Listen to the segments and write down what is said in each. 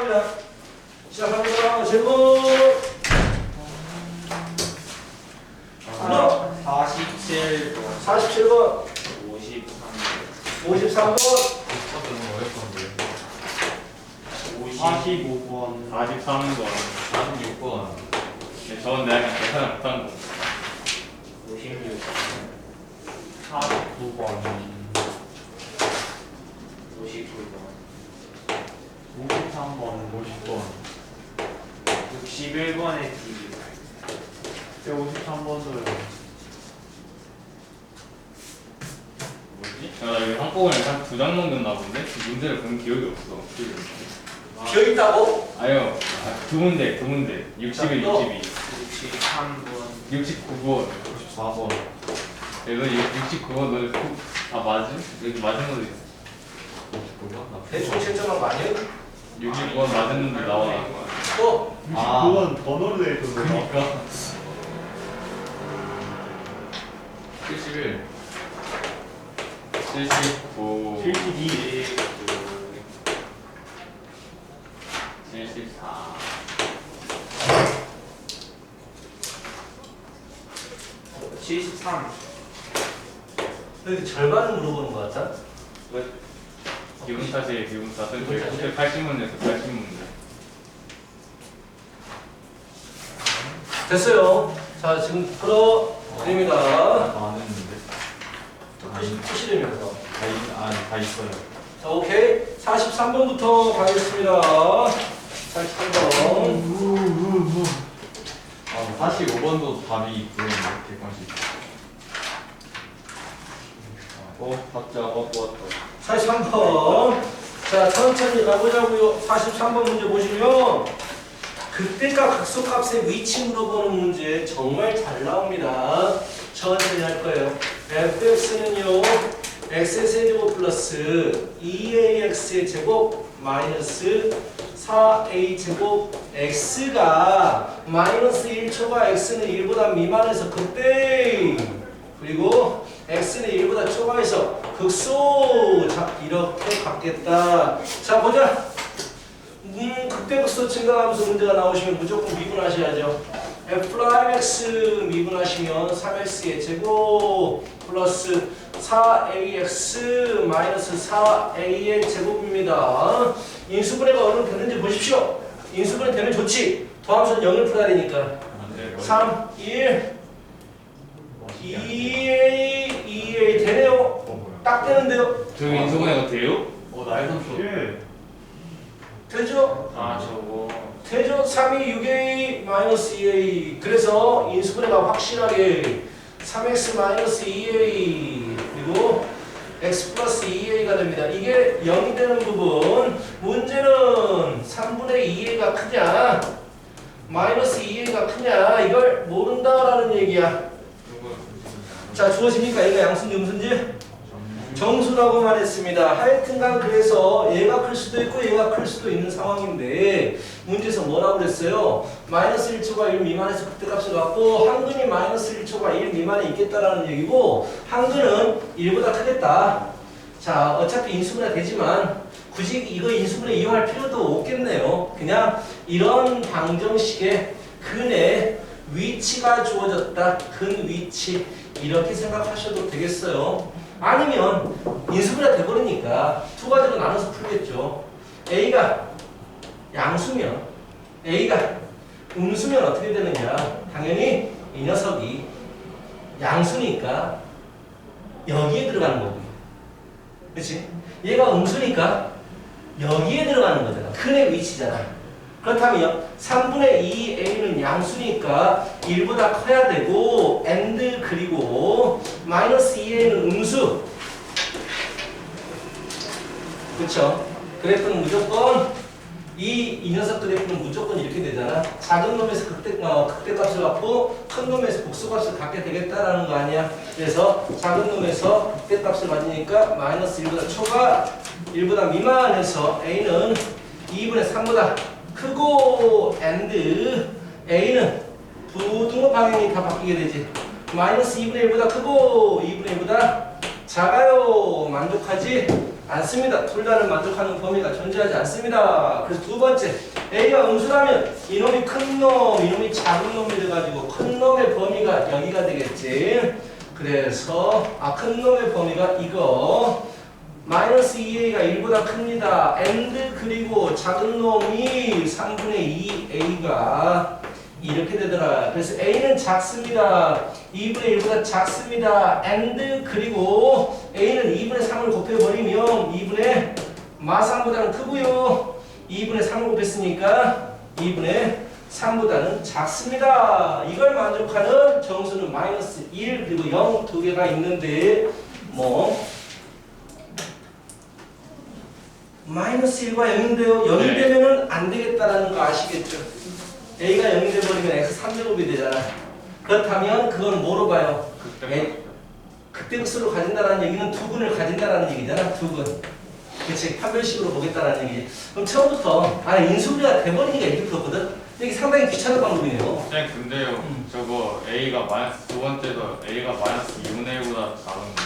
시작합니다. 시작합니다. 제목 47번 47번 53번 53번 너무 어렵던데 45번 43번 46번 네, 저건 내가 그냥 계산을 못한 거 56 49번 59번 53번 50번 61번에 D 53번도요. 뭐지? 나 여기 한꺼번에 한 2장 넘겼나 본데? 문제를 본 기억이 없어. 기어 있다고? 아니요. 두 문제. 61, 또. 62 63번 69번 54번 그래서 69번 너네 다 맞음? 여기 맞은 것도 있어. 59번 대충 채점한 거 아니에요? 69번 맞았는데 나와. 또 69번 번호로 돼 있던데. 그러니까 71 79 72 74 73 여기 절반을 물어보는 것 같다. 기분 탓이에요. 기분 탓. 80문제에서 80문제. 됐어요. 자, 지금 풀어드립니다. 안 했는데. 푸시되면서. 다 있어요. 자, 오케이. 43번부터 가겠습니다. 43번. 45번도 답이 있고요. 객관식. 박자 왔다. 43번. 자, 천천히 가보자고요. 43번 문제 보시면 극대값 극소값의 위치 물어보는 문제 정말 잘 나옵니다. 천천히 할 거예요. fx는요, x의 세제곱 플러스 2ax의 제곱 마이너스 4a 제곱 x가 마이너스 1초가 x는 1보다 미만해서 극대, 그리고 x는 1보다 초과해서 극소. 자, 이렇게 갖겠다. 자, 보자. 극대극소 증가하면서 문제가 나오시면 무조건 미분하셔야죠. f'(x) 미분하시면 3x의 제곱 플러스 4ax 마이너스 4a의 제곱입니다. 인수분해가 어느 되는지 보십시오. 인수분해 되면 좋지. 더하면서 0을 풀어야 되니까. 3, 1, 2a 되네요. 딱 되는데요. 저 인수분해가 돼요? 나의 선수. 되죠? 아 저거. 되죠? 3이 6a 마이너스 2a. 그래서 인수분해가 확실하게 3x 마이너스 2a 그리고 x 플러스 2a가 됩니다. 이게 0이 되는 부분. 문제는 3분의 2a가 크냐 마이너스 2a가 크냐 이걸 모른다라는 얘기야. 자, 주어집니까? 얘가 양수인지 음수인지? 정수라고 말했습니다. 하여튼간 그래서 얘가 클 수도 있고 얘가 클 수도 있는 상황인데 문제에서 뭐라고 그랬어요? 마이너스 1초가 1 미만에서 극대값을 갖고 한근이 마이너스 1초가 1 미만에 있겠다라는 얘기고 한근은 1보다 크겠다. 자, 어차피 인수분해 되지만 굳이 이거 인수분해 이용할 필요도 없겠네요. 그냥 이런 방정식의 근의 위치가 주어졌다. 근 위치 이렇게 생각하셔도 되겠어요. 아니면 인수분해 돼버리니까 두 가지로 나눠서 풀겠죠. A가 양수면 A가 음수면 어떻게 되느냐. 당연히 이 녀석이 양수니까 여기에 들어가는 거고, 그렇지? 얘가 음수니까 여기에 들어가는 거잖아. 근의 위치잖아. 그렇다면 3분의 2a는 양수니까 1보다 커야 되고 and 그리고 마이너스 2a는 음수. 그쵸? 그래프는 무조건 이 녀석 그래프는 무조건 이렇게 되잖아. 작은 놈에서 극대값을 갖고 큰 놈에서 복수값을 갖게 되겠다라는 거 아니야. 그래서 작은 놈에서 극대값을 가지니까 마이너스 1보다 초가 1보다 미만해서 a는 2분의 3보다 크고 and a는 부등호 방향이 다 바뀌게 되지. 마이너스 2분의 1보다 크고 2분의 1보다 작아요. 만족하지? 않습니다. 둘 다를 만족하는 범위가 존재하지 않습니다. 그래서 두 번째, A가 음수라면 이놈이 큰 놈, 이놈이 작은 놈이 돼가지고 큰 놈의 범위가 여기가 되겠지. 그래서 큰 놈의 범위가 이거 마이너스 2a가 1보다 큽니다. and 그리고 작은 놈이 3분의 2a가 이렇게 되더라. 그래서 a는 작습니다. 2분의 1보다 작습니다. and 그리고 a는 2분의 3을 곱해버리면 2분의 마3보다는 크고요. 2분의 3을 곱했으니까 2분의 3보다는 작습니다. 이걸 만족하는 정수는 마이너스 1 그리고 0 두 개가 있는데 뭐 마이너스 1과 0인데요. 0이 되면은 안 되겠다라는 거 아시겠죠? a가 0이 돼버리면 x 3제곱이 되잖아. 그렇다면 그건 뭐로 봐요? 극대극소를 가진다라는 얘기는 두근을 가진다라는 얘기잖아. 두근. 그치? 판별식으로 보겠다라는 얘기지. 그럼 처음부터 인수분해가 돼버리니까 이렇게 풀었거든? 이게 상당히 귀찮은 방법이네요. 네, 근데요. 저거 A가 마이너스 두 번째도 A가 마이너스 2분의 1보다 작은데.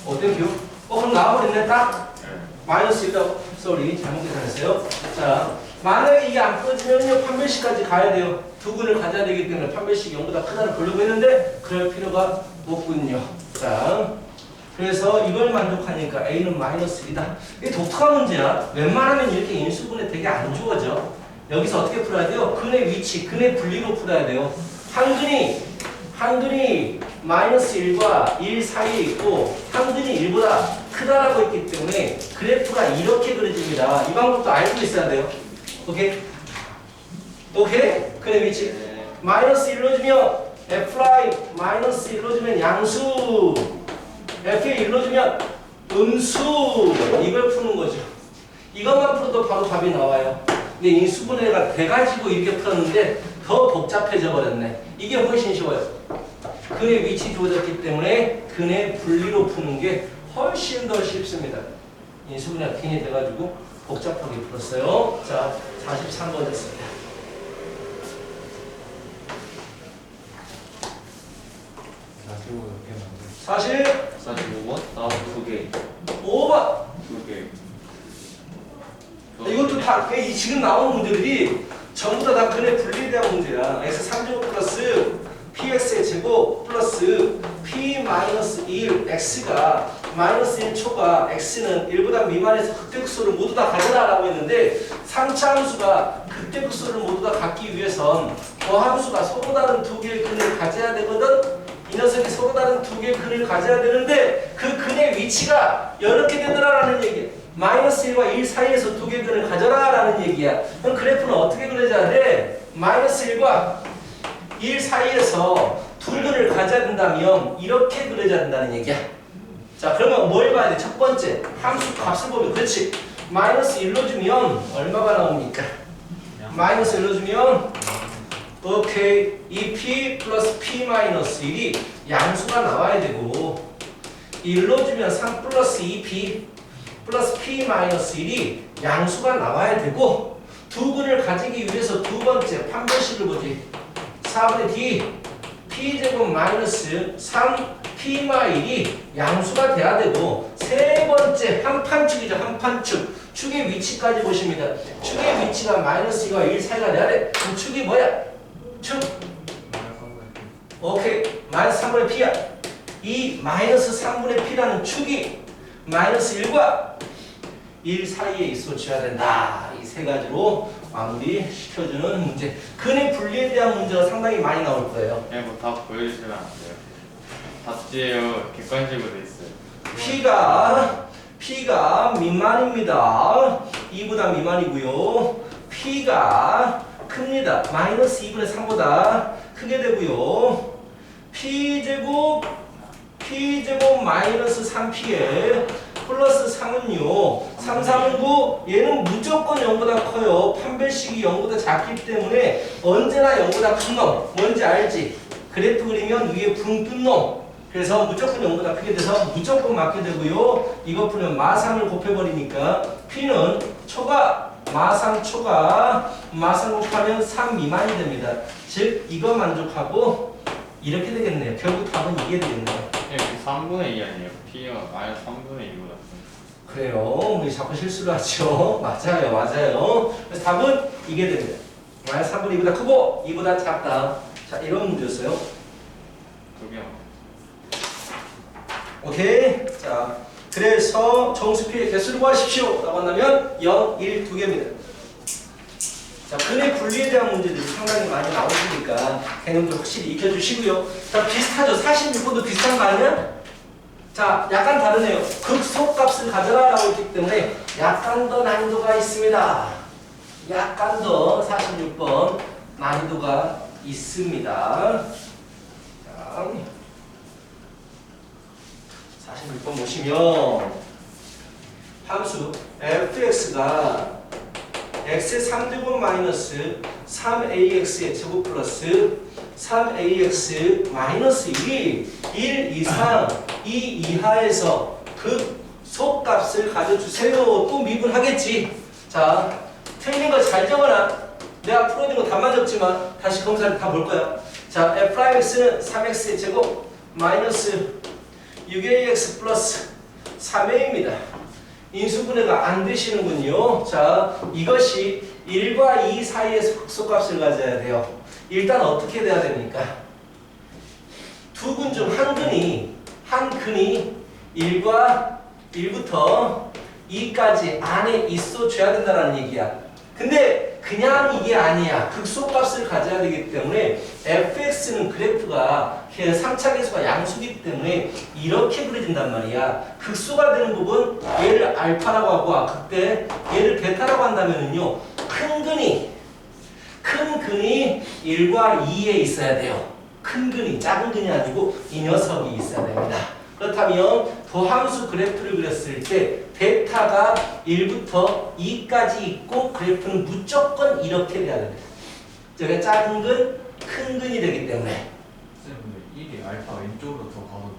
어때요? 그럼 나와버렸네 딱? 네. 마이너스 1이라고. 쏘리 잘못 계산했어요. 자, 만약에 이게 안 풀어지면요 판별식까지 가야 돼요. 두근을 가져야 되기 때문에 판별식이 0보다 크다를 보려고 했는데 그럴 필요가 없군요. 자, 그래서 이걸 만족하니까 A는 마이너스 1이다. 이게 독특한 문제야. 웬만하면 이렇게 인수분해 되게 안 주어져. 여기서 어떻게 풀어야 돼요? 근의 위치, 근의 분리로 풀어야 돼요. 한 근이 마이너스 1과 1 사이에 있고 한 근이 1보다 크다라고 했기 때문에 그래프가 이렇게 그려집니다. 이 방법도 알고 있어야 돼요. 오케이? 오케이? 근의 위치. 마이너스 1로 주면 F'라인 마이너스 1로 주면 양수 F에 1로 주면 음수 이걸 푸는 거죠. 이것만 풀어도 바로 답이 나와요. 근데 인수분해가 돼가지고 이렇게 풀었는데 더 복잡해져 버렸네. 이게 훨씬 쉬워요. 근의 위치 주어졌기 때문에 근의 분리로 푸는 게 훨씬 더 쉽습니다. 인수분해가 괜히 돼가지고 복잡하게 풀었어요. 자, 43번 됐습니다. 45번? 아, 두 개. 5번. 두 개. 이것도 다 지금 나오는 문제들이 전부 다 근의 분리에 대한 문제야. x 3제곱 플러스 px의 제곱 플러스 p 마이너스 1 x가 마이너스 1초가 x는 1보다 미만해서 극대극소를 모두 다 가져라라고 했는데 3차 함수가 극대극소를 모두 다 갖기 위해선 더함수가 서로 다른 두 개의 근을 가져야 되거든. 이 녀석이 서로 다른 두 개의 근을 가져야 되는데 그 근의 위치가 이렇게 되더라라는 얘기야. 마이너스 1과 1 사이에서 두 개의 근을 가져라 라는 얘기야. 그럼 그래프는 어떻게 그려져야 돼? 마이너스 1과 1 사이에서 두 근을 가져야 된다면 이렇게 그려져야 된다는 얘기야. 자, 그러면 뭘 봐야 돼? 첫 번째 함수 값을 보면 그렇지. 마이너스 1로 주면 얼마가 나옵니까? 마이너스 1로 주면 오케이 2p 플러스 p 마이너스 1이 양수가 나와야 되고 1로 주면 3 플러스 2p 플러스 p 마이너스 1이 양수가 나와야 되고 두 근을 가지기 위해서 두 번째 판별식을 보지. 4분의 d p제곱 마이너스 3 p 마 1이 양수가 돼야 되고 세 번째 한판축이죠. 한판축. 축의 위치까지 보십니다. 축의 위치가 마이너스 2와 1 사이가 돼야 돼. 그럼 축이 뭐야? 축. 오케이. 마이너스 3분의 p야. 이 마이너스 3분의 p라는 축이 마이너스 1과 1 사이에 있어줘야 된다. 이 세 가지로 마무리 시켜주는 문제. 근의 분리에 대한 문제가 상당히 많이 나올 거예요. 네, 뭐 다 보여주시면 안 돼요. 답지에요. 객관식으로 돼 있어요. P가 미만입니다. 2보다 미만이고요. P가 큽니다. 마이너스 2분의 3보다 크게 되고요. P제곱 마이너스 3P에 플러스 3은요. 3, 3은 9. 얘는 무조건 0보다 커요. 판별식이 0보다 작기 때문에 언제나 0보다 큰 놈. 뭔지 알지? 그래프 그리면 위에 붕 뜬 놈. 그래서 무조건 0보다 크게 돼서 무조건 맞게 되고요. 이거 풀면 마3을 곱해버리니까 P는 초가 마3 초가 마3 곱하면 3 미만이 됩니다. 즉 이거 만족하고 이렇게 되겠네요. 결국 답은 이게 되겠네요. 네, 3분의 2 아니에요? P가 마이너스 3분의 2보다 그래요. 우리 자꾸 실수를 하죠. 맞아요, 맞아요. 그래서 답은 이게 됩니다. 마이너스 3분의 2보다 크고 2보다 작다. 자, 이런 문제였어요. 저기요. 오케이. 자, 그래서 정수피의 개수를 구하십시오. 라고 한다면 0, 1, 2개입니다. 자, 근의 분리에 대한 문제들이 상당히 많이 나오시니까 개념도 확실히 익혀주시고요. 자, 비슷하죠. 46번도 비슷한 거 아니야? 자, 약간 다르네요. 극소값을 가져라 라고 했기 때문에 약간 더 난이도가 있습니다. 약간 더 46번 난이도가 있습니다. 자, 46번 보시면 함수 fx가 x의 3제곱 마이너스 3ax의 제곱 플러스 3ax 마이너스 1 이상 2 이하에서 극소값을 가져주세요. 또 미분하겠지. 자, 틀린 거 잘 적어라. 내가 풀어준 거 답만 적지만 다시 검사를 다 볼 거야. 자, f'x는 3x의 제곱 마이너스 6ax 플러스 3a입니다. 인수분해가 안 되시는군요. 자, 이것이 1과 2 사이에서 극소값을 가져야 돼요. 일단 어떻게 돼야 됩니까? 두 근 중 한 근이 1과 1부터 2까지 안에 있어줘야 된다는 얘기야. 근데 그냥 이게 아니야. 극소값을 가져야 되기 때문에 fx는 그래프가 3차 계수가 양수기 때문에 이렇게 그려진단 말이야. 극소가 되는 부분 얘를 알파라고 하고 그때 얘를 베타라고 한다면은요. 큰 근이 1과 2에 있어야 돼요. 큰 근이 작은 근이 아니고 이 녀석이 있어야 됩니다. 그렇다면 도함수 그래프를 그렸을 때 베타가 1부터 2까지 있고 그래프는 무조건 이렇게 돼야 됩니다. 저게 작은 근, 큰 근이 되기 때문에. 선생님 근데 1이 알파 왼쪽으로 더 가도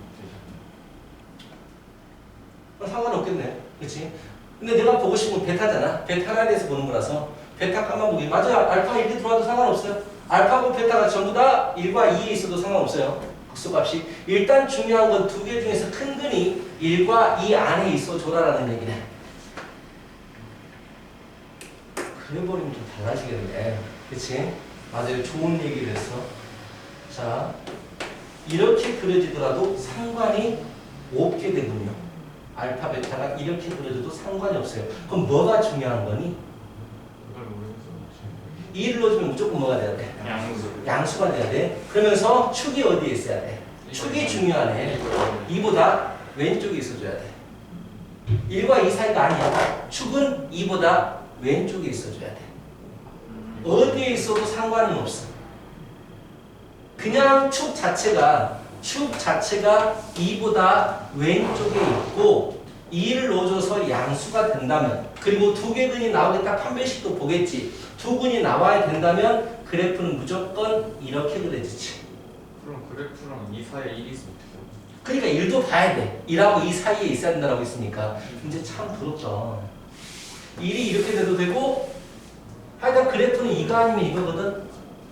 되잖아요. 상관없겠네. 그렇지? 근데 내가 보고 싶은 건 베타잖아. 베타에 대해서 보는 거라서 베타 값만 보기. 맞아요. 알파 1이 들어와도 상관없어요. 알파고 베타가 전부 다 1과 2에 있어도 상관없어요. 극소값이. 일단 중요한 건 두 개 중에서 큰 근이 1과 2 안에 있어 줘라라는 얘기네. 그려버리면 좀 달라지겠네. 그치? 맞아요. 좋은 얘기를 했어. 자, 이렇게 그려지더라도 상관이 없게 되군요. 알파, 베타가 이렇게 그려져도 상관이 없어요. 그럼 뭐가 중요한 거니? 그걸 모르겠어. 2를 넣어주면 무조건 뭐가 돼야 돼? 양수. 양수가 돼야 돼. 그러면서 축이 어디에 있어야 돼? 축이 중요하네. 2보다 왼쪽에 있어줘야 돼. 1과 2 사이가 아니야. 축은 2보다 왼쪽에 있어줘야 돼. 어디에 있어도 상관은 없어. 그냥 축 자체가 2보다 왼쪽에 있고 2를 넣어줘서 양수가 된다면, 그리고 두 개 근이 나오겠다 판별식도 보겠지. 두 근이 나와야 된다면 그래프는 무조건 이렇게 그려지지. 그럼 그래프랑 이 사이에 1이 있으면 어떡해요? 그러니까 1도 봐야 돼. 1하고 2 사이에 있어야 된다고 했으니까. 이제 참 부럽죠. 1이 이렇게 돼도 되고, 하여간 그래프는 이거 아니면 이거거든.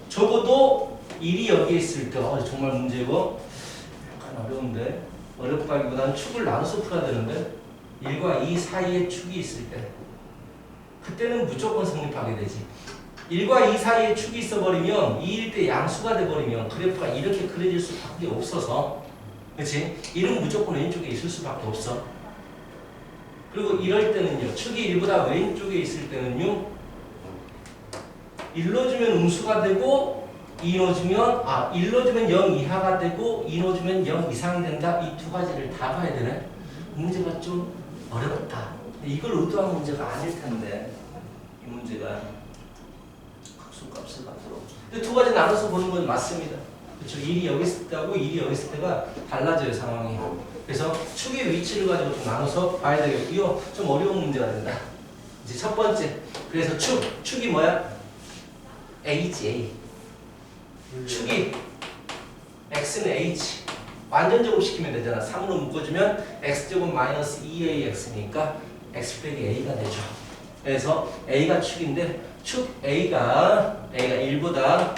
적어도 1이 여기에 있을 때 정말 문제고, 약간 어려운데, 어렵다기보다는 축을 나눠서 풀어야 되는데 1과 2 사이에 축이 있을 때 그때는 무조건 성립하게 되지. 1과 2 사이에 축이 있어버리면 2일 때 양수가 돼버리면 그래프가 이렇게 그려질 수밖에 없어서, 그렇지? 1은 무조건 왼쪽에 있을 수밖에 없어. 그리고 이럴 때는요, 축이 1보다 왼쪽에 있을 때는요, 1 넣어주면 음수가 되고 2 넣어주면 1 넣어주면 0 이하가 되고 2 넣어주면 0 이상이 된다. 이 두 가지를 다 봐야 되네. 문제가 좀 어렵다. 이걸 의도한 문제가 아닐 텐데, 이 문제가 극소값을 만들어. 근데 두 가지 나눠서 보는 건 맞습니다. 그렇죠? 1이 여기 있을 때하고 1이 여기 있을 때가 달라져요, 상황이. 그래서 축의 위치를 가지고 좀 나눠서 봐야 되겠고요. 좀 어려운 문제가 된다. 이제 첫 번째. 그래서 축이 뭐야? A지, A. 축이 x는 h. 완전 제곱시키면 되잖아. 3으로 묶어주면 x제곱 마이너스 2ax니까 x 빼기 a가 되죠. 그래서 a가 축인데 축 a가 1보다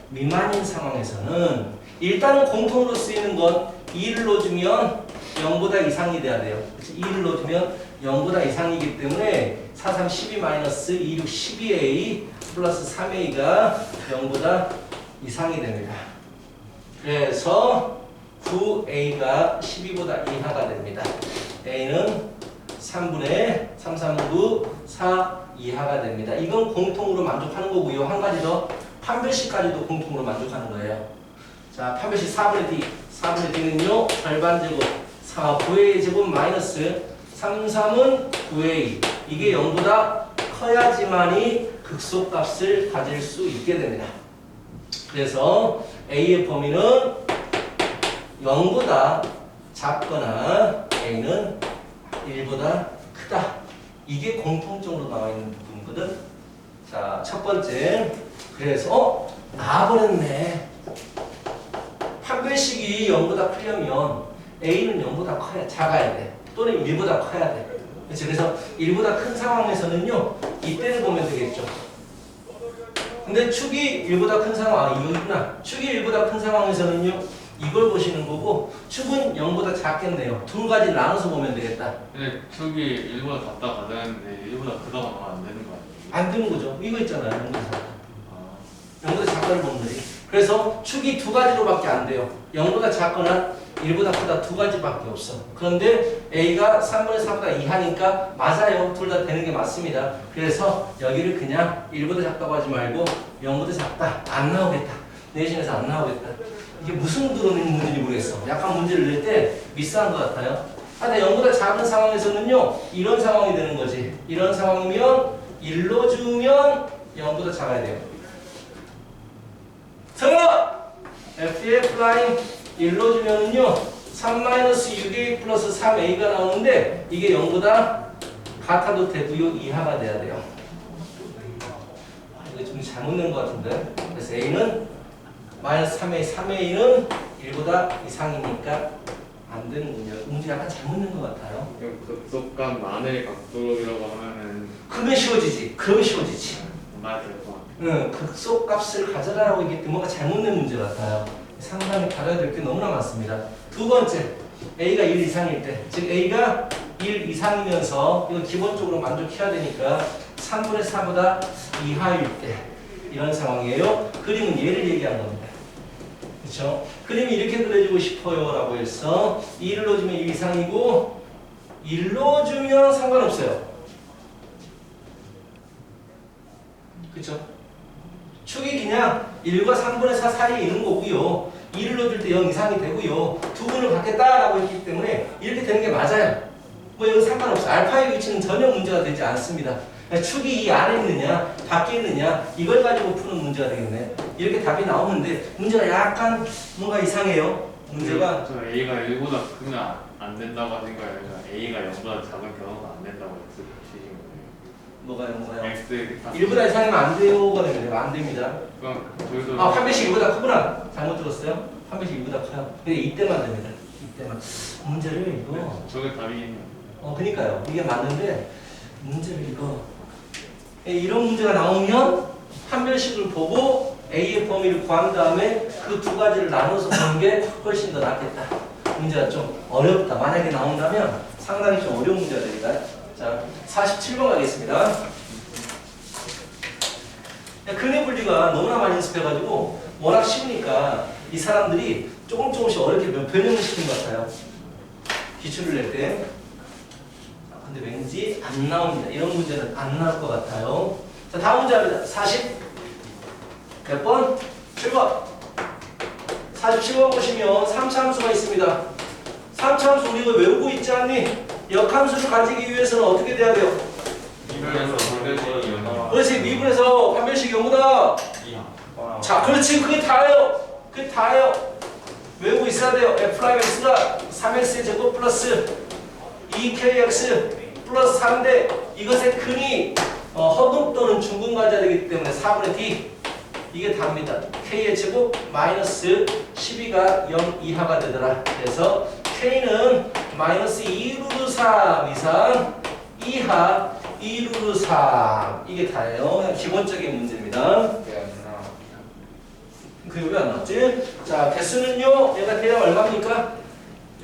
미만인 상황에서는 일단은 공통으로 쓰이는 건 2를 넣어주면 0보다 이상이 돼야 돼요. 2를 넣어주면 0보다 이상이기 때문에 4, 3, 12 마이너스 2, 6, 12a 플러스 3a가 0보다 이상이 됩니다. 그래서 9a가 12보다 이하가 됩니다. a는 3분의 3, 3분 4 이하가 됩니다. 이건 공통으로 만족하는 거고요. 한 가지 더 판별식까지도 공통으로 만족하는 거예요. 자, 판별식 4분의 d. 4분의 d는요. 절반제곱 9a 제곱 마이너스 3, 3은 9a. 이게 0보다 커야지만이 극소값을 가질 수 있게 됩니다. 그래서 a의 범위는 0보다 작거나 a는 1보다 크다. 이게 공통적으로 나와 있는 부분이거든. 자, 첫 번째. 그래서 나와버렸네. 판별식이 0보다 크려면 a는 0보다 작아야 돼. 또는 1보다 커야 돼. 그렇지? 그래서 1보다 큰 상황에서는요. 이때를 보면 되겠죠. 근데 축이 1보다 큰 상황, 이거 있구나. 축이 1보다 큰 상황에서는요. 이걸 보시는 거고 축은 0보다 작겠네요. 두 가지 나눠서 보면 되겠다. 근데 저기 1보다 같다 가자는데 1보다 크다가 하면 안 되는 거 아니에요? 안 되는 거죠. 이거 있잖아요. 0보다 작다. 아, 0보다 작다를 보는 거지. 그래서 축이 두 가지로밖에 안 돼요. 0보다 작거나 1보다 크다 두 가지밖에 없어. 그런데 A가 3분의 4보다 이하니까 맞아요. 둘 다 되는 게 맞습니다. 그래서 여기를 그냥 1보다 작다고 하지 말고 0보다 작다. 안 나오겠다. 내신에서 안 나오겠다. 이게 무슨 들어오는 문제인지 모르겠어. 약간 문제를 낼 때 미스한 것 같아요. 근데 0보다 작은 상황에서는요. 이런 상황이 되는 거지. 이런 상황이면 1로 주면 0보다 작아야 돼요. 정답! f의 프라임 1로 주면은요 3-6a 플러스 3a가 나오는데 이게 0보다 같아도 되고요 이하가 돼야 돼요. 이거 좀 잘못 낸 것 같은데. 그래서 a는 마이너스 3a, 3a는 1보다 이상이니까 안 되는 문제 약간 잘못 낸 것 같아요. 그럼 극속감 만의 각도라고 하면은 그러면 쉬워지지. 그러면 쉬워지지. 맞아요. 응, 극소값을 가져라라고 이게 뭔가 잘못된 문제 같아요. 상당히 다뤄야 될 게 너무나 많습니다. 두 번째, A가 1 이상일 때, 즉 A가 1 이상이면서 이거 기본적으로 만족해야 되니까 3분의 4보다 이하일 때 이런 상황이에요. 그림은 얘를 얘기한 겁니다. 그렇죠? 그림이 이렇게 그려지고 싶어요 라고 해서 2를 넣어주면 1 이상이고 1 넣어주면 상관없어요. 그렇죠? 축이 그냥 1과 3분의 4 사이에 있는 거고요. 2를 넣어줄 때 0 이상이 되고요. 두 분을 갖겠다라고 했기 때문에 이렇게 되는 게 맞아요. 뭐 이건 상관없어요. 알파의 위치는 전혀 문제가 되지 않습니다. 축이 이 안에 있느냐 밖에 있느냐 이걸 가지고 푸는 문제가 되겠네. 이렇게 답이 나오는데 문제가 약간 뭔가 이상해요. 문제가 저 A가 1보다 크면 안 된다고 하신 거예요. A가 0보다 작은 경우가 안 된다고 했으신 거예요. 뭐가요? X 1보다 이상이면 안 돼요가 됩니다. 안 됩니다. 그럼 저희도 아, 판별식 1보다 크구나. 잘못 들었어요? 판별식 1보다 커요. 근데 이때만 됩니다. 이때만. 문제를 이거. 저게 답이네요. 그니까요. 이게 맞는데, 문제를 이거. 이런 문제가 나오면, 판별식을 보고 A의 범위를 구한 다음에 그 두 가지를 나눠서 보는 게 훨씬 더 낫겠다. 문제가 좀 어렵다. 만약에 나온다면 상당히 좀 어려운 문제가 되니까. 자, 47번 가겠습니다. 근해 분리가 너무나 많이 연습해가지고 워낙 쉬우니까 이 사람들이 조금씩 어렵게 변형을 시키는 것 같아요. 기출을 낼 때. 근데 왠지 안 나옵니다. 이런 문제는 안 나올 것 같아요. 자, 다음 문제입니다. 40 몇 번? 7번. 47번 보시면 3차함수가 있습니다. 3차함수 우리가 외우고 있지 않니? 역함수를 가지기 위해서는 어떻게 돼야 돼요? 미분에서 반대식이 영어. 그렇지. 미분에서 판별식 0보다. 자, 그렇지. 그게 다예요. 그게 다예요. 외우고 있어야 돼요. f'x가 3x의 제곱 플러스 2kx 플러스 3대 이것의 근이 허근 또는 중근 가져야 되기 때문에 4분의 d 이게 답니다. k의 제곱 마이너스 12가 0 이하가 되더라. 그래서 k는 마이너스 2루트 3 이상 이하 2루트 3 이게 다예요. 그냥 기본적인 문제입니다. 그 왜 안 나왔지? 자, 개수는요. 얘가 대략 얼마입니까?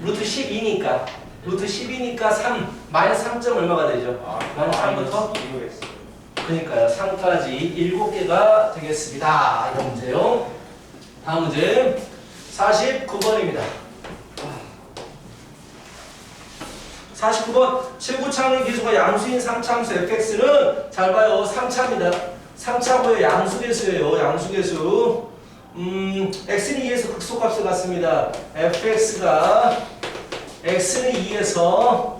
루트 12니까 루트 10이니까 3 마이너스 3점 얼마가 되죠? 마이너스 3부터 그러니까요 3까지 7개가 되겠습니다. 이런 문제요. 다음 문제 49번입니다. 49번 최고차의 기수가 양수인 3차함수 fx는 잘 봐요 3차입니다. 3차고요 양수계수예요. 양수계수 x는 2에서 극소값을 갖습니다. fx가 x는 2에서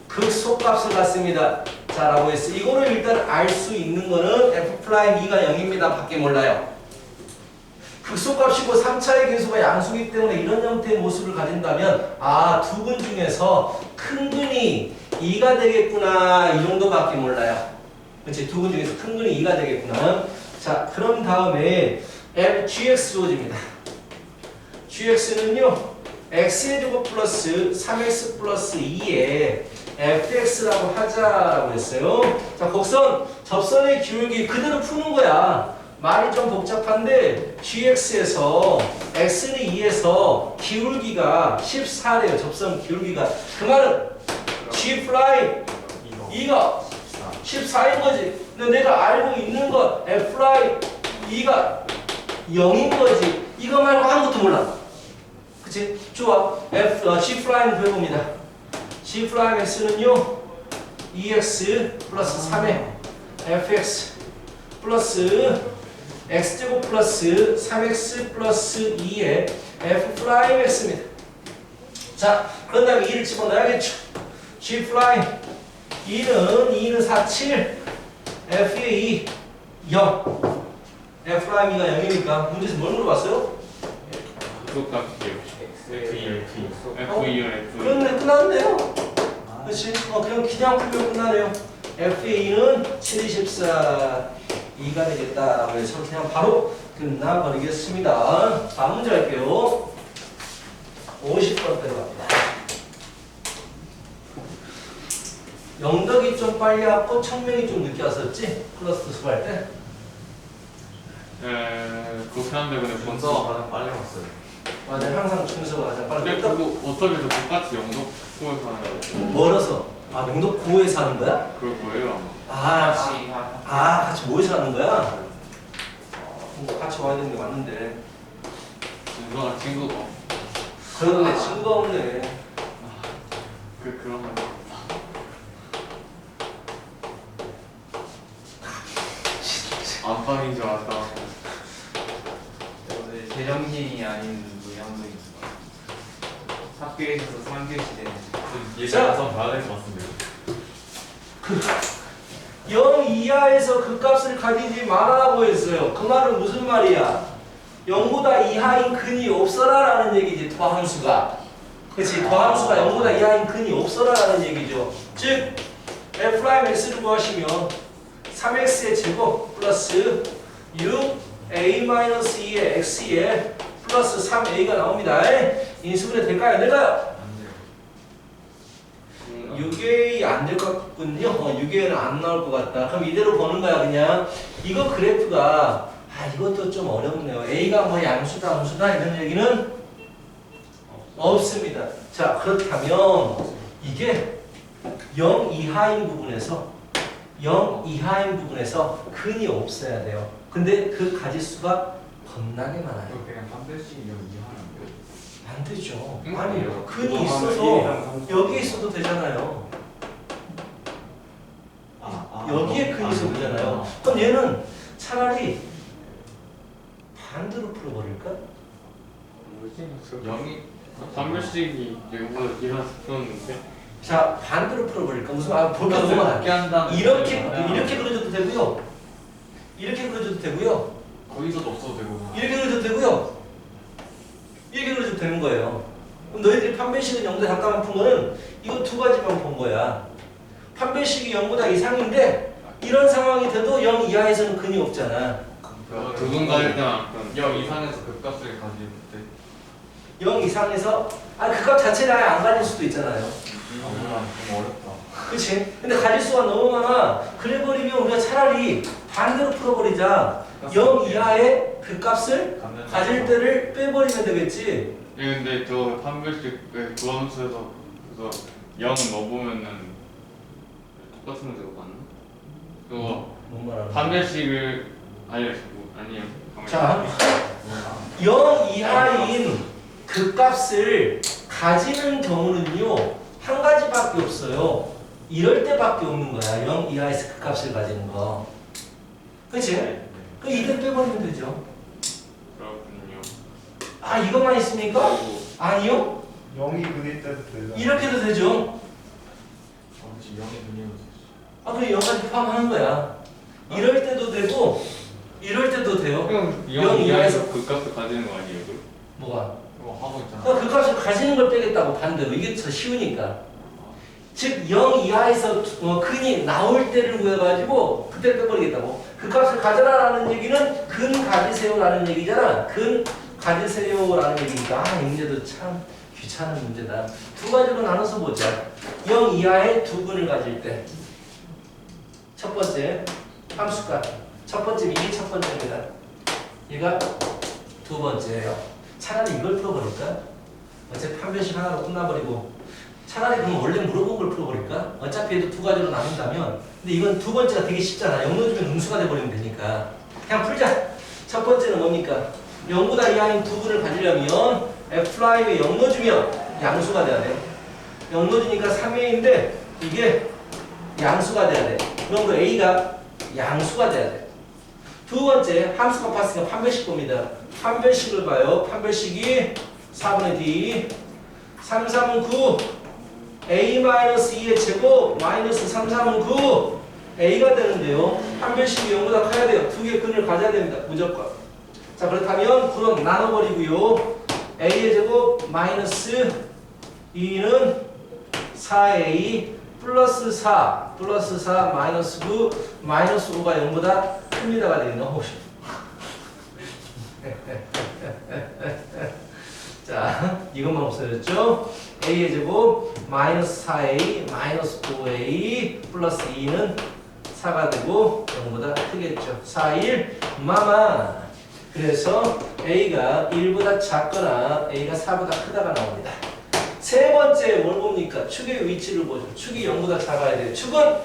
극소값을 갖습니다. 자 라고 했어. 이거를 일단 알 수 있는 거는 f'2가 0입니다. 밖에 몰라요. 극소값이고 3차의 계수가 양수이기 때문에 이런 형태의 모습을 가진다면 두 근 중에서 큰 근이 2가 되겠구나 이 정도밖에 몰라요. 그렇지? 두 근 중에서 큰 근이 2가 되겠구나. 자 그런 다음에 gx 주어집니다. gx는요 x의 제곱 플러스 3x 플러스 2에 fx라고 하자라고 했어요. 자 곡선 접선의 기울기 그대로 푸는 거야. 말이 좀 복잡한데 gx에서 x는 2에서 기울기가 14래요. 접선 기울기가. 그 말은 g 플라이 2가 14인 거지. 근데 내가 알고 있는 건 f 플라이 2가 0인 거지. 이거 말고 아무것도 몰라. 그치? 좋아. g 플라이는 배워봅니다. g 플라이 x는요 2x 플러스 3의 fx 플러스 x제곱 플러스 3x 플러스 2의 f 프라임 x입니다. 자, 그런 다음에 2를 집어넣어야겠죠. g 프라임 2는 4, 7 f의 2, 0 f 프라임 2가 0이니까 문제에서 뭘 물어봤어요? 극소값이요. 그런데 끝났네요. 그렇지? 그냥 풀면 끝나네요. f의 2는 7, 24 2가 되겠다라고 해서 그냥 바로 끝나버리겠습니다. 다음 문제 할게요. 50번 들어갑니다. 영덕이 좀 빨리 왔고 청명이 좀 늦게 왔었지? 플러스 수업할 때? 그렇게 하는데 근데 문서가 가장 빨리 왔어요. 맞아요. 항상 준서가 가장 빨리 근데 왔다. 그거 어차피 저 똑같이 영덕 수에서 하는 거 멀어서. 영덕 9호에서 하는 거야? 그럴 거예요 아마. 같이 모여서 하는 거야? 같이 와야 되는 게 맞는데. 준서가 친구가 그러네, 친구가 없네. 그런 거. 안방인 줄 알았다. 오늘 재정신이 아닌 무형들이 학교에 있어서 3교시 되는 자. 예전에서 봐야 될 것 같은데요. 0 이하에서 그 값을 가지지 말아라고 했어요. 그 말은 무슨 말이야? 0보다 이하인 근이 없어라 라는 얘기지. 더함수가. 그치? 더함수가 0보다 이하인 근이 없어라 라는 얘기죠. 즉 f'x를 구하시면 3x의 제곱 플러스 6a-2의 x에 플러스 3a가 나옵니다. 인수분해 될까요? 안 될까요? 6A 안 될 것 같군요. 6A는 안 나올 것 같다. 그럼 이대로 보는 거야 그냥. 이거 그래프가 이것도 좀 어렵네요. A가 뭐 양수다 음수다 이런 얘기는 없습니다. 자 그렇다면 이게 0 이하인 부분에서 근이 없어야 돼요. 근데 그 가지수가 겁나게 많아요. 그냥 한 대씩 이해하는 안 되죠. 아니에요. 아니요. 근이 있어서 여기에 있어도 되잖아요. 여기에 근이 있어도 되잖아요. 그럼 얘는 차라리 반대로 풀어버릴까? 영이 단별식이 여기보다 길어서 풀었는데 자 반대로 풀어버릴까? 무슨 볼까 낮게 넘어가. 한다는 이렇게 그려줘도 되고요. 이렇게 그려줘도 되고요. 거기서도 없어도 되고 이렇게 그려줘도 되고요. 이렇게 그려줘도 되는 거예요. 그럼 너희들이 판별식은 0보다 작다만 푼 거는 이거 두 가지만 본 거야. 판별식이 0보다 이상인데 이런 상황이 돼도 0 이하에서는 근이 없잖아. 두근 가질 때는 안 푸는 0 이상에서 극값을 가질 때 0 이상에서 그 값 자체를 아예 안 가질 수도 있잖아요. 너무 어렵다. 그치? 근데 가질 수가 너무 많아. 그래버리면 우리가 차라리 반대로 풀어버리자. 0 이하의 그 값을 가질 때를 빼버리면 되겠지. 근데 저 판별식 구함수에서 그래서 0 넣어보면은 똑같은 문제가 맞나? 그거 뭔 말하는 거야? 판별식을 알려주고 아니요. 자, 0 이하인 그 값을 가지는 경우는요 한 가지밖에 없어요. 이럴 때밖에 없는 거야. 0 이하에서 그 값을 가지는 거. 그치? 그 이들 빼버리면 되죠. 그렇군요. 아 이것만 있습니까? 그리고 아니요. 0이 근일 때도 되잖아. 이렇게도 되죠. 아버지 영의 눈이 아 그럼 0까지 포함하는 거야. 이럴 때도 되고 이럴 때도 돼요. 그럼 0 0 이하에서 이하에서 그 값을 가지는 거 아니에요? 그럼? 뭐가? 그거 하고 있잖아. 그 값을 가지는 걸 빼겠다고 반대로. 이게 더 쉬우니까. 즉 0 이하에서 근이 나올 때를 구해가지고 그때 빼버리겠다고. 그 값을 가져라라는 얘기는 근 가지세요라는 얘기잖아. 근 가지세요라는 얘기니까 아, 이 문제도 참 귀찮은 문제다. 두 가지로 나눠서 보자. 0 이하의 두 근을 가질 때 첫 번째 함수값. 첫 번째 이게 첫 번째입니다. 얘가 두 번째예요. 차라리 이걸 풀어버릴까? 어차피 판별식 하나로 끝나버리고 차라리 그럼 원래 물어본 걸 풀어버릴까? 어차피 얘도 두 가지로 나눈다면 근데 이건 두 번째가 되게 쉽잖아. 0 넣어주면 음수가 돼버리면 되니까 그냥 풀자. 첫 번째는 뭡니까? 0보다 이하인 두 근을 가지려면 F'에 0 넣어주면 양수가 돼야 돼. 0 넣어주니까 3A인데 이게 양수가 돼야 돼. 그럼 그 A가 양수가 돼야 돼. 두 번째 함수가 봤으니까 판별식 봅니다. 판별식을 봐요. 판별식이 4분의 D 3, 3은 9 A-2의 제곱 마이너스 3, 3은 9 A가 되는데요. 판별식이 0보다 커야 돼요. 두 개 근을 가져야 됩니다. 무조건. 자 그렇다면 그럼 나눠버리고요. A의 제곱 마이너스 2는 4A 플러스 4 마이너스 9 마이너스 5가 0보다 큽니다가 되겠네. 자 이것만 없어졌죠. A의 제곱 마이너스 4A 마이너스 5A 플러스 2는 4가 되고 0보다 크겠죠. 4, 1 마마. 그래서 A가 1보다 작거나 A가 4보다 크다가 나옵니다. 세 번째 뭘 봅니까? 축의 위치를 보죠. 축이 0보다 작아야 돼요. 축은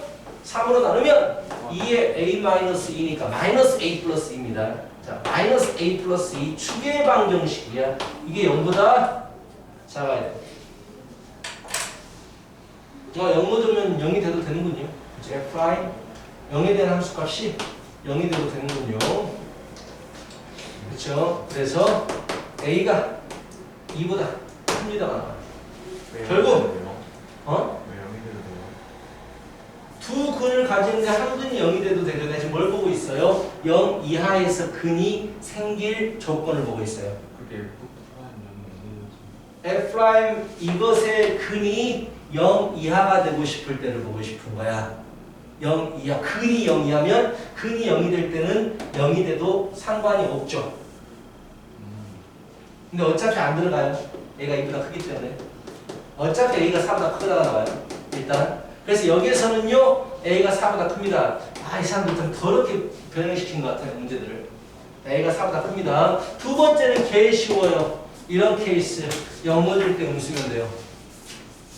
3으로 나누면 2의 A-2니까 마이너스 A 플러스 2입니다. 자, 마이너스 A 플러스 2 축의 방정식이야. 이게 0보다 작아야 돼. 0 넣어주면 0이 돼도 되는군요. 그치? F' 0에 대한 함수값이 0이 돼도 되는군요. 그렇죠? 그래서 A가 2보다 큽니다만 결국 왜 영이 돼도 돼요? 두 근을 가지는데 한 근이 0이 돼도 되죠. 내가 지금 뭘 보고 있어요? 0 이하에서 근이 생길 조건을 보고 있어요. 그게 F', F' 이것의 근이 0 이하가 되고 싶을 때를 보고 싶은 거야. 0 이하, 근이 0 이하면 근이 0이 될 때는 0이 돼도 상관이 없죠. 근데 어차피 안 들어가요. A가 2보다 크기 때문에. 어차피 A가 4보다 크다가 나와요. 일단. 그래서 여기에서는요, A가 4보다 큽니다. 아, 이 사람들 좀 더럽게 변형시킨 것 같아요, 문제들을. A가 4보다 큽니다. 두 번째는 개 쉬워요. 이런 케이스. 0 넣어줄 때 음수면 돼요.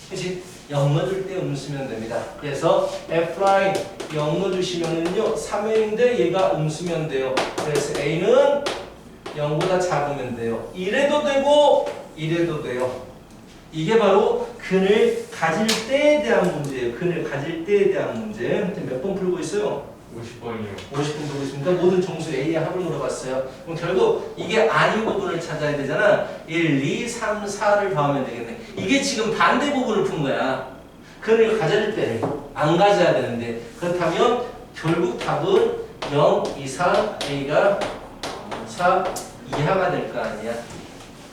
그치? 0 넣어줄 때 음수면 됩니다. 그래서 F' 0 넣어주시면은요, 3A인데 얘가 음수면 돼요. 그래서 A는 0보다 작으면 돼요. 이래도 되고, 이래도 돼요. 이게 바로 근을 가질 때에 대한 문제예요. 근을 가질 때에 대한 문제. 몇 번 풀고 있어요? 50번이요. 50분 풀고 있습니다. 모든 정수 A의 합을 물어봤어요. 그럼 결국 이게 아닌 부분을 찾아야 되잖아. 1, 2, 3, 4를 더하면 되겠네. 이게 지금 반대 부분을 푼 거야. 근을 가질 때를 안 가져야 되는데 그렇다면 결국 답은 0 이상 A가 4 이하가 될 거 아니야.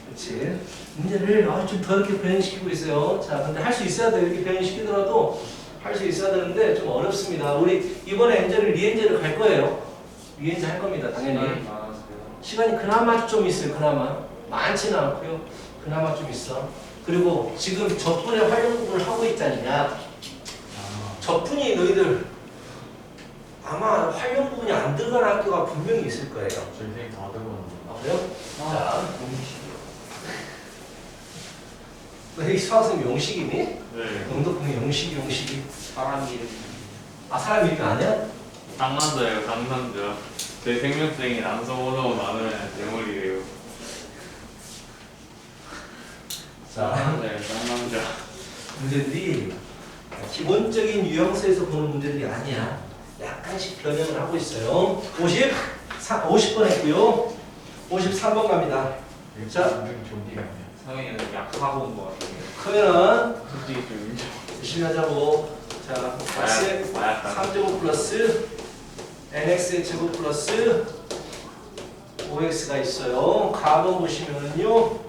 그렇지? 문제를 좀 더럽게 변형시키고 있어요. 자, 근데 할 수 있어야 돼요. 이렇게 변형시키더라도 할 수 있어야 되는데 좀 어렵습니다. 우리 이번에 엔젤을 리엔젤을 갈 거예요. 리엔젤 할 겁니다. 당연히. 많았어요. 시간이 그나마 좀 있어요. 그나마. 많지는 않고요. 그나마 좀 있어. 그리고 지금 적분의 활용 부분을 하고 있잖냐. 적분이 너희들 아마 활용 부분이 안 들어간 학교가 분명히 있을 거예요. 저희 생이 다 들어갔는데. 아, 그래요? 자. 이 수학생 용식이니? 네. 영덕분이 용식이. 사람 이름. 아 사람 이름이 아니야? 상남자예요, 상남자. 제 생명생이 남성호도 나누면 대물이래요. 자 상남자예요, 상남자. 문제들이 기본적인 유형서에서 보는 문제들이 아니야. 약간씩 변형을 하고 있어요. 50번 했고요. 53번 갑니다. 자. 종기가 아니야. 성현이는 약하고 온 것 같아요. 그러면은 솔직히 좀 인정. 열심히 하자고. 자, x 마약 3제곱 플러스 nx의 제곱 플러스 5x가 있어요. 가번 보시면은요.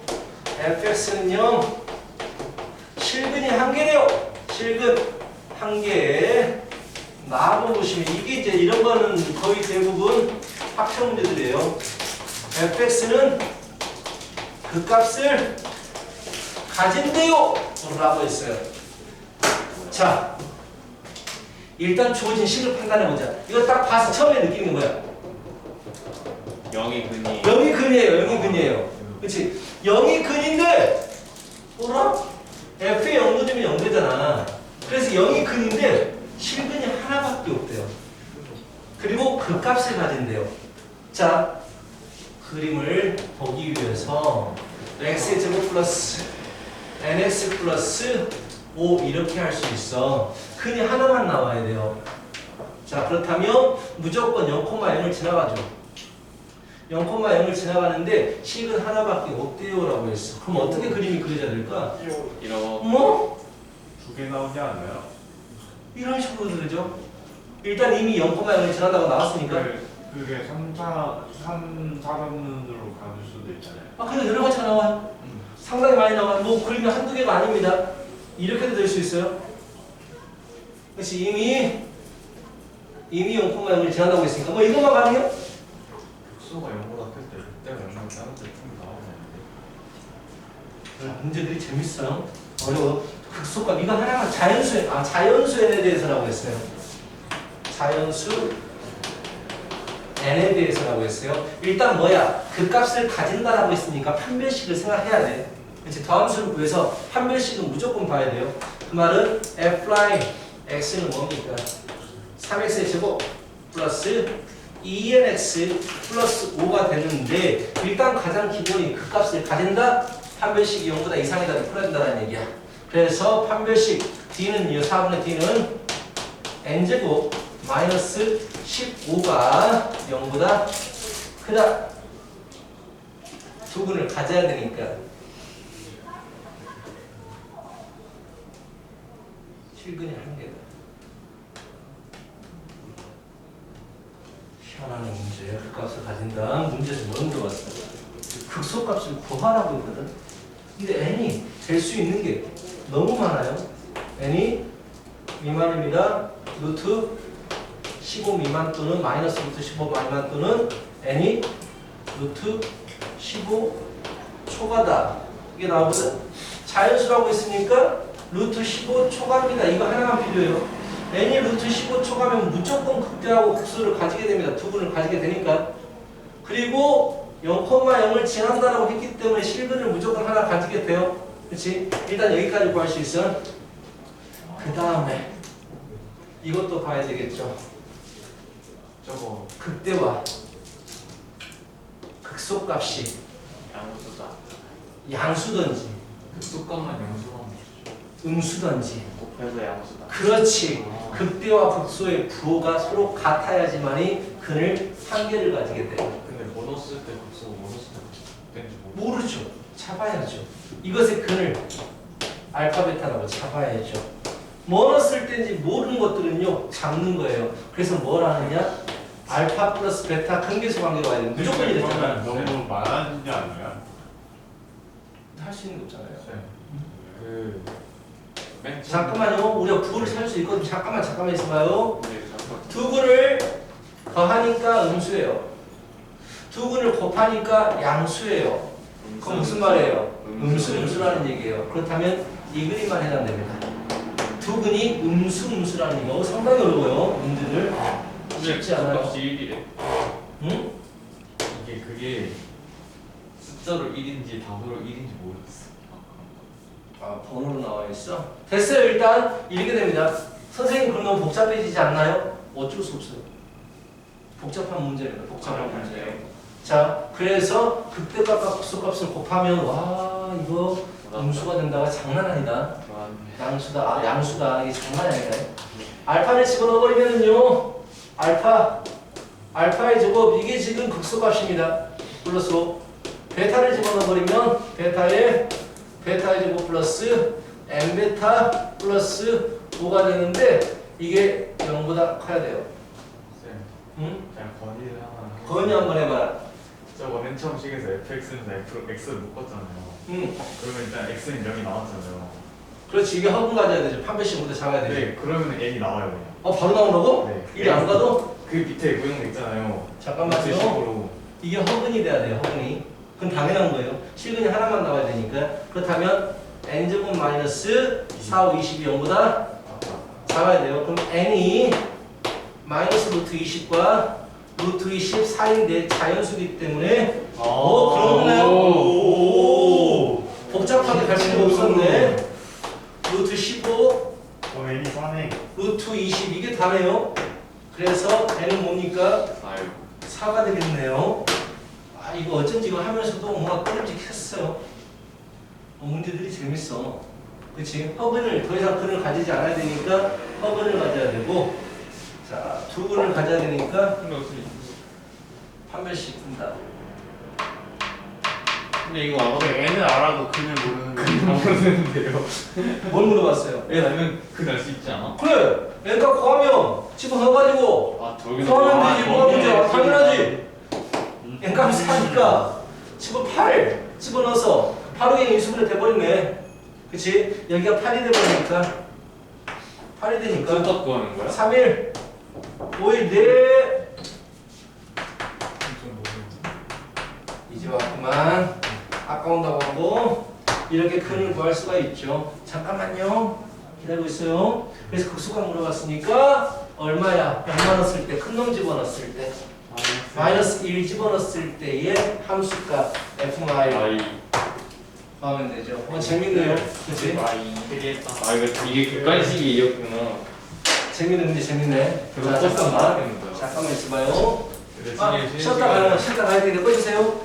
fx는요. 실근이 한 개래요. 실근 한 개. 나번 보시면 이게 이제 이런 거는 거의 대부분 학평 문제들이에요. fx는 그 값을 가진대요 라고 했어요. 자, 일단 주어진 식을 판단해보자. 이거 딱 봐서 처음에 느끼는 거야. 0이 근이 0이 근이에요. 0이 근이에요. 그렇지? 0이 근인데 뭐라? f의 0도지면 0되잖아. 그래서 0이 근인데 실근이 하나밖에 없대요. 그리고 그 값을 가진대요. 자, 그림을 보기 위해서 x의 제곱 플러스 nx 플러스 5 이렇게 할 수 있어. 근이 하나만 나와야 돼요. 자, 그렇다면 무조건 0,0을 지나가죠. 0,0을 지나가는데 식은 하나밖에 없대요 라고 했어. 그럼 어떻게 그림이 그려져야 될까? 이런 뭐? 두 개 나오지 않나요? 이런 식으로 그려져. 일단 이미 0,0을 지나가고 나왔으니까. 그게 3, 4번으로 가줄 수도 있잖아요. 아, 근데 여러 가지가 나와요. 상당히 많이 나와요. 뭐 그림이 한두 개가 아닙니다. 이렇게도 될 수 있어요. 그렇지. 이미 0,0을 지나가고 있으니까 뭐 이것만 가능해요? 수가 0보다 클 때 그때가 0보다 작은 때좀 나오는데. 문제들이 재밌어요. 어려워. 극소값 이거 하나만 자연수 n에 대해서라고 했어요. 자연수 n에 대해서라고 했어요. 일단 뭐야? 그 값을 가진다라고 했으니까 판별식을 생각해야 돼. 그렇지? 더함수를 구해서 판별식은 무조건 봐야 돼요. 그 말은 f'x는 뭡니까? 3x의 제곱 플러스 2nx 플러스 5가 되는데 일단 가장 기본이 그 값을 가진다? 판별식이 0보다 이상이다 풀어야 된다는 얘기야. 그래서 판별식 d는요, 4분의 d는 n제곱 마이너스 15가 0보다 크다. 두근을 가져야 되니까. 실근이 한 개다. 희한한 문제야. 그 값을 가진다. 문제에서 뭐 들어왔어? 극소값을 구하라고 했거든. 근데 n이 될 수 있는 게 너무 많아요. n이 미만입니다. 루트 15 미만 또는 마이너스 루트 15 미만 또는 n이 루트 15 초과다. 이게 나오거든. 자연수라고 했으니까 루트 15 초과입니다. 이거 하나만 필요해요. n이 루트 15 초과면 무조건 극대하고 극수를 가지게 됩니다. 두근을 가지게 되니까. 그리고 0,0을 지난다라고 했기 때문에 실근을 무조건 하나 가지게 돼요. 그렇지? 일단 여기까지 구할 수 있어. 그 다음에 이것도 봐야 되겠죠. 저거 극대와 극소값이 양수다. 양수든지 뚜껑만 양수만 음수든지 곱해서 양수다. 그렇지. 극대와 극소의 부호가 서로 같아야지만이 근을 한 개를 가지게 돼요. 근데 번호 쓸 때 극소고 번호 쓸 때 땐지 모르죠. 잡아야죠. 이것의 근을 알파 베타라고 잡아야죠. 뭐 넣었을 때인지 모르는 것들은요 잡는 거예요. 그래서 뭘 하느냐? 알파 플러스 베타 근계수 관계가 와야 돼요. 무조건 이랬잖아. 너무 많아지지 않아요? 할 수 있는 거 없잖아요. 그맨 잠깐만요. 우리가 부호를 찾을 수 있거든요. 잠깐만 있어봐요. 네, 잠깐. 두 근을 더하니까 음수예요. 두 근을 곱하니까 양수예요. 그럼 무슨 말이에요? 음수라는 얘기예요. 그렇다면 이 그림만 해당됩니다. 두 근이 음수라는 얘기가 상당히 어려워요. 문제를 쉽지 않아요. 값이 1이래. 응? 그게 숫자로 1인지 단어로 1인지 모르겠어. 아, 번호로 나와 있어. 됐어요. 일단 이렇게 됩니다. 선생님 그럼 너무 복잡해지지 않나요? 어쩔 수 없어요. 복잡한 문제입니다. 복잡한 문제예요. 자, 그래서 극대값과 극소값을 곱하면 와 이거 음수가 된다가 장난 아니다. 양수다. 아, 양수다. 이게 장난이 아니다. 알파를 집어넣어버리면은요. 알파의 제곱 이게 지금 극소값입니다. 플러스 5. 베타를 집어넣어버리면 베타의 제곱 플러스 n베타 플러스 5가 되는데 이게 0보다 커야 돼요. 쌤, 응? 그냥 건의를 하나. 건의 한번 해봐라. 저거 맨 처음 식에서 fx는 x를 묶었잖아요. 응. 그러면 일단 x는 0이 나왔잖아요. 그렇지. 이게 허분 가져야 되죠. 판별식부터 잡아야 되죠. 네, 그러면 n이 나와요 그냥. 바로 나오라고? 네. 이게 안 가도? 그 밑에 모형도 있잖아요. 잠깐만요. 식으로. 이게 허근이 돼야 돼요. 허근이. 그건 당연한 거예요. 실근이 하나만 나와야 되니까. 그렇다면 n제곱 마이너스 4, 5, 20이 0보다 작아야 돼요. 그럼 n이 마이너스 루트 20과 루트 24인데 자연수기 때문에 그렇네요. 오, 복잡하게 갈 필요 없었네. 루트 15, N이 4네. 루트 20 이게 다네요. 그래서 n은 뭡니까? 아유 4가 되겠네요. 아 이거 어쩐지 이거 하면서도 뭔가 꺼림직했어요. 문제들이 재밌어. 그치? 허근을 더 이상 근을 가지지 않아야 되니까 허근을 가져야 되고 자, 두 근을 가져야 되니까 판별식 푼다. 근데 이거 아까 N을 알아도 근을 모르는데 모르는데요. 뭘 물어봤어요? 애 알면 그날 수 있지 않아? 그래! n값 구하면 집어넣어가지고 아 저기서 구하면 되지 뭐가 문제야? 당연하지! 음. n값이 4니까 8 집어넣어서 바로 그냥 인수분해 돼버리네. 그치? 여기가 8이 돼버리니까 8이 되니까 또 구하는 거야? 3일 5일 네 좀 모르겠지. 이제 왔구만. 아까운다고 하고 이렇게 근을 구할 수가 있죠. 잠깐만요. 기다리고 있어요. 그래서 극소값 물어봤으니까 얼마야? 100만 원 쓸 때, 큰 놈 집어넣었을 때 마이너스 1 집어넣었을 때의 함수값 FI 구하면 되죠. 재밌네요. 그치? 아 이게 객관식이었구나. 재밌는 문제 재밌네. 그거 자, 꼭 잠깐만. 써놔야겠는 거야. 잠깐만 있어봐요. 근데 아, 지금 쉬었다 가야 되겠네. 꺼주세요.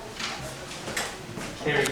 캐리